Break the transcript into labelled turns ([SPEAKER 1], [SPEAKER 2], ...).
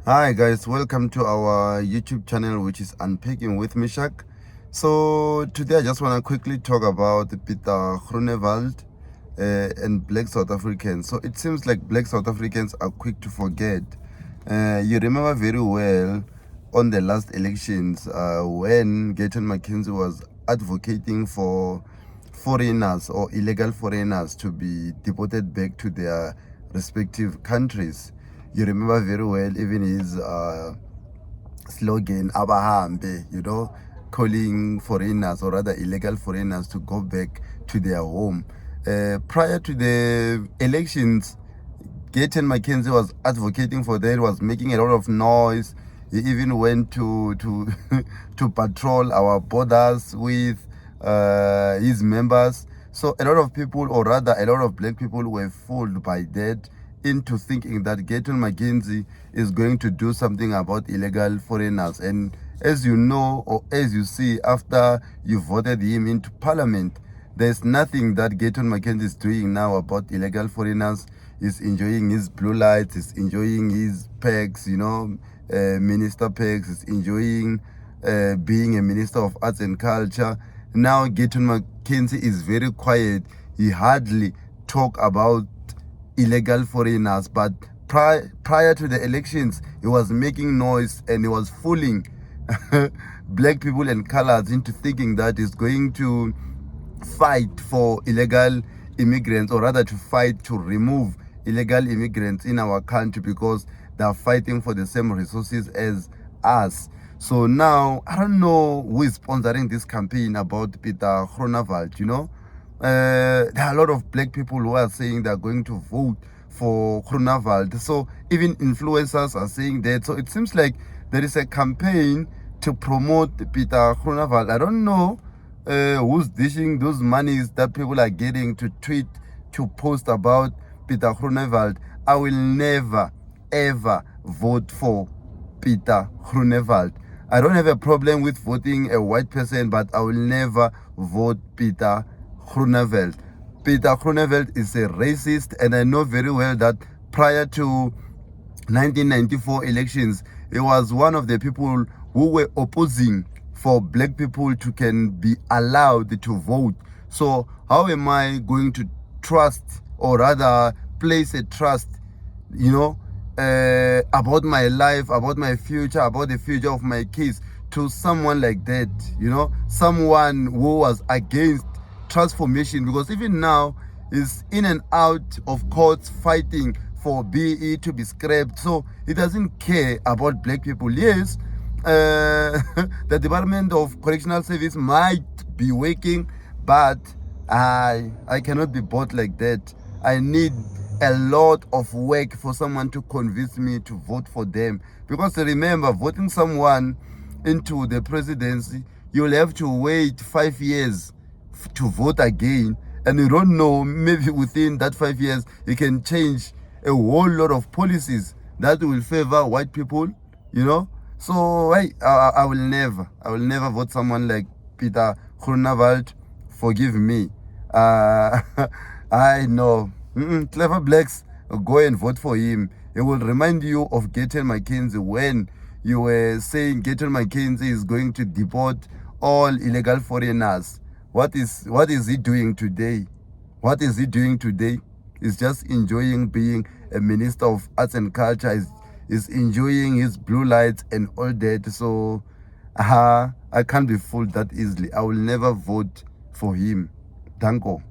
[SPEAKER 1] Hi guys, welcome to our YouTube channel, which is Unpacking with Mishak. So today I just want to quickly talk about Peter Groenewald and Black South Africans. So it seems like Black South Africans are quick to forget. You remember very well on the last elections when Gayton McKenzie was advocating for foreigners or illegal foreigners to be deported back to their respective countries. You remember very well even his slogan abahambe, calling foreigners or rather illegal foreigners to go back to their home. Prior to the elections, Gayton McKenzie was advocating for that, was making a lot of noise. He even went to to patrol our borders with his members. So a lot of people, or rather a lot of black people, were fooled by that into thinking that Gayton McKenzie is going to do something about illegal foreigners. And as you know, or as you see, after you voted him into parliament, there's nothing that Gayton McKenzie is doing now about illegal foreigners. He's enjoying his blue lights, he's enjoying his perks, minister perks, he's enjoying being a minister of arts and culture. Now Gayton McKenzie is very quiet. He hardly talk about illegal foreigners, but prior to the elections, he was making noise and he was fooling black people and colors into thinking that he's going to fight for illegal immigrants, or rather to fight to remove illegal immigrants in our country because they are fighting for the same resources as us. So now I don't know who is sponsoring this campaign about Peter Groenewald. There are a lot of black people who are saying they're going to vote for Groenewald. So even influencers are saying that. So it seems like there is a campaign to promote Peter Groenewald. I don't know who's dishing those monies that people are getting to tweet, to post about Peter Groenewald. I will never, ever vote for Peter Groenewald. I don't have a problem with voting a white person, but I will never vote Peter Groenewald. Peter Groenewald is a racist, and I know very well that prior to 1994 elections, he was one of the people who were opposing for black people to can be allowed to vote. So how am I going to trust, or rather place a trust, about my life, about my future, about the future of my kids to someone like that, someone who was against transformation? Because even now is in and out of courts fighting for BE to be scrapped. So he doesn't care about black people. Yes, the Department of Correctional Service might be working, but I cannot be bought like that. I need a lot of work for someone to convince me to vote for them. Because remember, voting someone into the presidency, you'll have to wait 5 years to vote again, and you don't know, maybe within that 5 years you can change a whole lot of policies that will favor white people. So I will never vote someone like Peter Groenewald. Forgive me. I know. Clever blacks, go and vote for him. He will remind you of Gayton McKenzie when you were saying Gayton McKenzie is going to deport all illegal foreigners. What is he doing today? What is he doing today? He's just enjoying being a minister of arts and culture. He's enjoying his blue lights and all that. So I can't be fooled that easily. I will never vote for him. Danko.